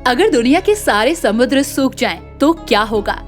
अगर दुनिया के सारे समुद्र सूख जाएं, तो क्या होगा?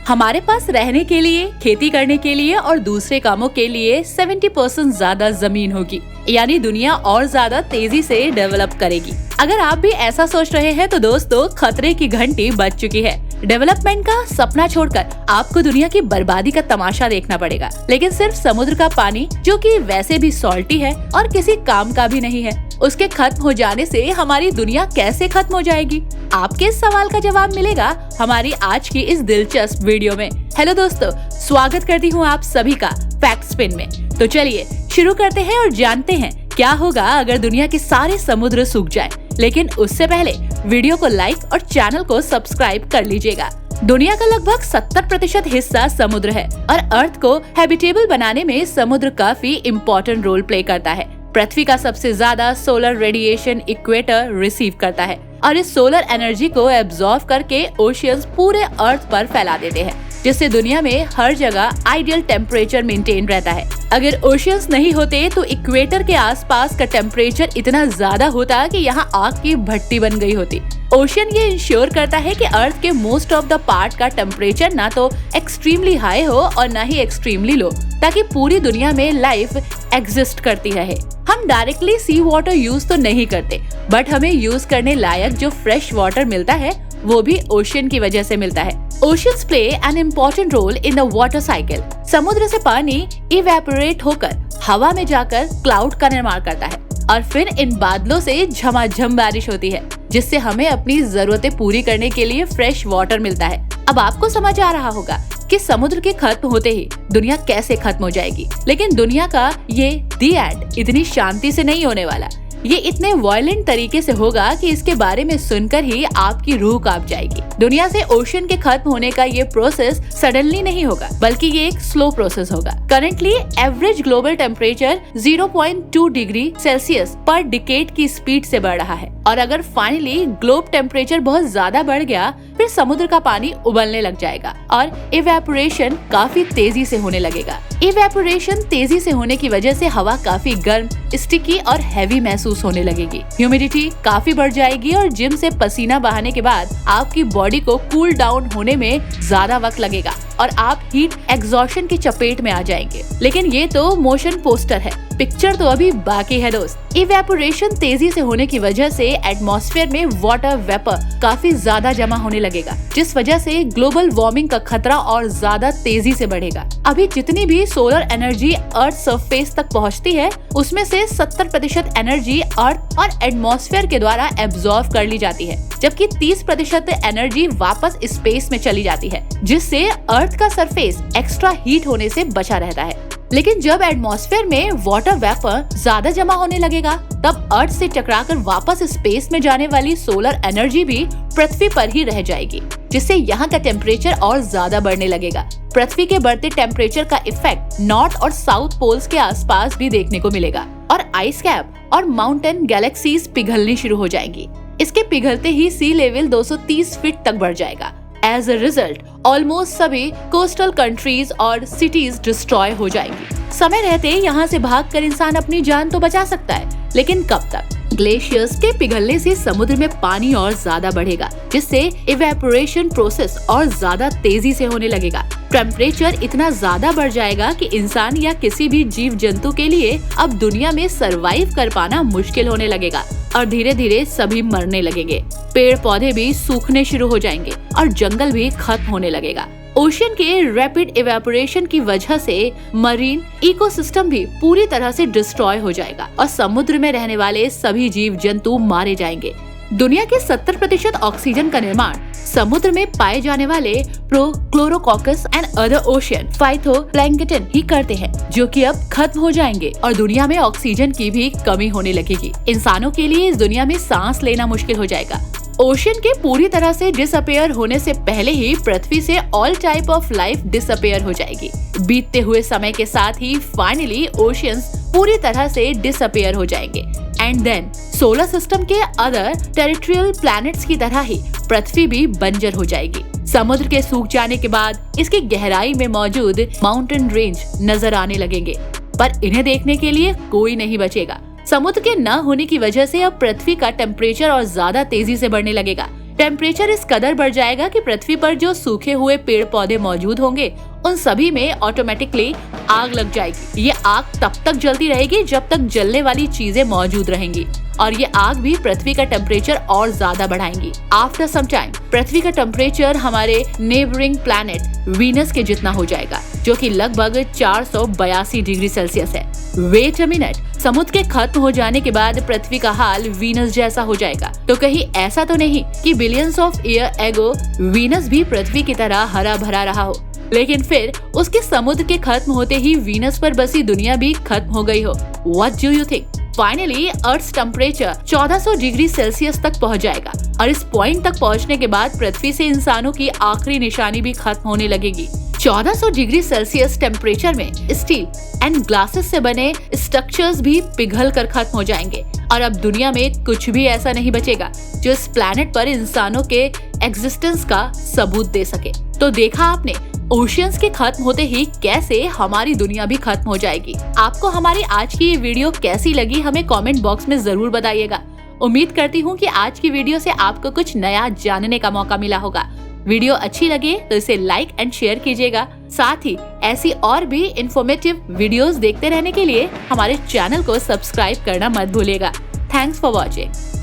हमारे पास रहने के लिए, खेती करने के लिए और दूसरे कामों के लिए 70% ज्यादा जमीन होगी, यानी दुनिया और ज्यादा तेजी से डेवलप करेगी। अगर आप भी ऐसा सोच रहे हैं तो दोस्तों, खतरे की घंटी बज चुकी है। डेवलपमेंट का सपना छोड़कर आपको दुनिया की बर्बादी का तमाशा देखना पड़ेगा, लेकिन सिर्फ समुद्र का पानी, जो कि वैसे भी सॉल्टी है और किसी काम का भी नहीं है, उसके खत्म हो जाने से हमारी दुनिया कैसे खत्म हो जाएगी? आपके इस सवाल का जवाब मिलेगा हमारी आज की इस दिलचस्प वीडियो में। हेलो दोस्तों, स्वागत करती हूँ आप सभी का फैक्ट स्पिन में। तो चलिए शुरू करते हैं और जानते हैं क्या होगा अगर दुनिया के सारे समुद्र सूख जाएं। लेकिन उससे पहले वीडियो को लाइक और चैनल को सब्सक्राइब कर लीजिएगा। दुनिया का लगभग 70% हिस्सा समुद्र है और अर्थ को हैबिटेबल बनाने में समुद्र काफी इम्पोर्टेंट रोल प्ले करता है। पृथ्वी का सबसे ज्यादा सोलर रेडिएशन इक्वेटर रिसीव करता है और इस सोलर एनर्जी को एब्जॉर्ब करके ओशियंस पूरे अर्थ पर फैला देते हैं, जिससे दुनिया में हर जगह आइडियल टेम्परेचर मेंटेन रहता है। अगर ओशियंस नहीं होते तो इक्वेटर के आसपास का टेम्परेचर इतना ज्यादा होता कि यहाँ आग की भट्टी बन गई होती। ओशियन ये इंश्योर करता है कि अर्थ के मोस्ट ऑफ द पार्ट का टेम्परेचर ना तो एक्सट्रीमली हाई हो और ना ही एक्सट्रीमली लो, ताकि पूरी दुनिया में लाइफ एग्जिस्ट करती रहे। हम डायरेक्टली सी वाटर यूज तो नहीं करते, बट हमें यूज करने लायक जो फ्रेश वाटर मिलता है वो भी ओशियन की वजह से मिलता है। Oceans play an important role in the water cycle. समुद्र से पानी इवेपोरेट होकर हवा में जाकर क्लाउड का निर्माण करता है और फिर इन बादलों से झमाझम बारिश होती है, जिससे हमें अपनी जरूरतें पूरी करने के लिए फ्रेश वाटर मिलता है। अब आपको समझ आ रहा होगा कि समुद्र के खत्म होते ही दुनिया कैसे खत्म हो जाएगी, लेकिन दुनिया का ये दी एंड इतनी शांति से नहीं होने वाला। ये इतने वायलेंट तरीके से होगा कि इसके बारे में सुनकर ही आपकी रूह कांप जाएगी। दुनिया से ओशन के खत्म होने का ये प्रोसेस सडनली नहीं होगा, बल्कि ये एक स्लो प्रोसेस होगा। Currently average global temperature 0.2 degree Celsius पर डिकेड की स्पीड से बढ़ रहा है, और अगर फाइनली ग्लोब टेम्परेचर बहुत ज्यादा बढ़ गया, फिर समुद्र का पानी उबलने लग जाएगा और इवेपोरेशन काफी तेजी से होने लगेगा। इवेपोरेशन तेजी से होने की वजह से हवा काफी गर्म, स्टिकी और हैवी महसूस होने लगेगी। ह्यूमिडिटी काफी बढ़ जाएगी और जिम से पसीना बहाने के बाद आपकी बॉडी को कूल डाउन होने में ज्यादा वक्त लगेगा और आप हीट एग्जॉशन की चपेट में आ जाएंगे। लेकिन ये तो मोशन पोस्टर है, पिक्चर तो अभी बाकी है दोस्त। इवेपोरेशन तेजी से होने की वजह से एटमॉस्फेयर में वाटर वेपर काफी ज्यादा जमा होने लगेगा, जिस वजह से ग्लोबल वार्मिंग का खतरा और ज्यादा तेजी से बढ़ेगा। अभी जितनी भी सोलर एनर्जी अर्थ सरफेस तक पहुंचती है, उसमें से 70% एनर्जी अर्थ और एटमॉस्फेयर के द्वारा एब्जॉर्ब कर ली जाती है, जबकि 30% एनर्जी वापस स्पेस में चली जाती है, जिससे अर्थ का सरफेस एक्स्ट्रा हीट होने से बचा रहता है। लेकिन जब एटमॉस्फेयर में वाटर वेपर ज्यादा जमा होने लगेगा, तब अर्थ से टकराकर वापस स्पेस में जाने वाली सोलर एनर्जी भी पृथ्वी पर ही रह जाएगी, जिससे यहाँ का टेम्परेचर और ज्यादा बढ़ने लगेगा। पृथ्वी के बढ़ते टेम्परेचर का इफेक्ट नॉर्थ और साउथ पोल्स के आसपास भी देखने को मिलेगा और आइस कैप और माउंटेन गैलेक्सीज पिघलनी शुरू हो जाएंगी। इसके पिघलते ही सी लेवल 230 फीट तक बढ़ जाएगा। एज अ रिजल्ट ऑलमोस्ट सभी कोस्टल कंट्रीज और सिटीज डिस्ट्रॉय हो जाएंगी। समय रहते यहाँ से भागकर इंसान अपनी जान तो बचा सकता है, लेकिन कब तक? ग्लेशियर्स के पिघलने से समुद्र में पानी और ज्यादा बढ़ेगा, जिससे इवेपोरेशन प्रोसेस और ज्यादा तेजी से होने लगेगा। टेम्परेचर इतना ज्यादा बढ़ जाएगा कि इंसान या किसी भी जीव जंतु के लिए अब दुनिया में सरवाइव कर पाना मुश्किल होने लगेगा और धीरे धीरे सभी मरने लगेंगे। पेड़ पौधे भी सूखने शुरू हो जाएंगे और जंगल भी खत्म होने लगेगा। ओशियन के रैपिड इवेपोरेशन की वजह से मरीन इकोसिस्टम भी पूरी तरह से डिस्ट्रॉय हो जाएगा और समुद्र में रहने वाले सभी जीव जंतु मारे जाएंगे। दुनिया के 70% ऑक्सीजन का निर्माण समुद्र में पाए जाने वाले प्रोक्लोरोकॉकस एंड अदर ओशियन फाइटोप्लैंक्टन ही करते हैं, जो कि अब खत्म हो जाएंगे और दुनिया में ऑक्सीजन की भी कमी होने लगेगी। इंसानों के लिए इस दुनिया में सांस लेना मुश्किल हो जाएगा। ओशियन के पूरी तरह से डिसअपेयर होने से पहले ही पृथ्वी से all type of life disappear हो जाएगी। बीतते हुए समय के साथ ही फाइनली ओशियंस पूरी तरह से डिसअपेयर हो जाएंगे एंड देन सोलर सिस्टम के अदर टेरिटोरियल प्लैनेट्स की तरह ही पृथ्वी भी बंजर हो जाएगी। समुद्र के सूख जाने के बाद इसकी गहराई में मौजूद माउंटेन रेंज नजर आने लगेंगे, पर इन्हें देखने के लिए कोई नहीं बचेगा। समुद्र के न होने की वजह से अब पृथ्वी का टेम्परेचर और ज्यादा तेजी से बढ़ने लगेगा। टेम्परेचर इस कदर बढ़ जाएगा कि पृथ्वी पर जो सूखे हुए पेड़ पौधे मौजूद होंगे उन सभी में ऑटोमेटिकली आग लग जाएगी। ये आग तब तक जलती रहेगी जब तक जलने वाली चीजें मौजूद रहेंगी और ये आग भी पृथ्वी का टेम्परेचर और ज्यादा बढ़ाएंगी। आफ्टर सम टाइम पृथ्वी का टेम्परेचर हमारे नेबरिंग प्लैनेट वीनस के जितना हो जाएगा, जो कि लगभग 482 डिग्री सेल्सियस है। वेट अ मिनट, समुद्र के खत्म हो जाने के बाद पृथ्वी का हाल वीनस जैसा हो जाएगा? तो कहीं ऐसा तो नहीं कि billions of year ago Venus भी पृथ्वी की तरह हरा भरा रहा हो, लेकिन फिर उसके समुद्र के खत्म होते ही वीनस पर बसी दुनिया भी खत्म हो गई हो? What do you think? Finally earth temperature 1400 degree Celsius तक पहुंच जाएगा और इस पॉइंट तक पहुंचने के बाद पृथ्वी से इंसानों की आखिरी निशानी भी खत्म होने लगेगी। 1400 डिग्री सेल्सियस टेम्परेचर में स्टील एंड ग्लासेस से बने स्ट्रक्चर्स भी पिघल कर खत्म हो जाएंगे और अब दुनिया में कुछ भी ऐसा नहीं बचेगा जो इस प्लैनेट पर इंसानों के एग्जिस्टेंस का सबूत दे सके। तो देखा आपने, ओशियंस के खत्म होते ही कैसे हमारी दुनिया भी खत्म हो जाएगी। आपको हमारी आज की ये वीडियो कैसी लगी हमें कमेंट बॉक्स में जरूर बताइएगा। उम्मीद करती हूँ कि आज की वीडियो से आपको कुछ नया जानने का मौका मिला होगा। वीडियो अच्छी लगे तो इसे लाइक एंड शेयर कीजिएगा। साथ ही ऐसी और भी इंफॉर्मेटिव वीडियोस देखते रहने के लिए हमारे चैनल को सब्सक्राइब करना मत भूलिएगा। Thanks for watching.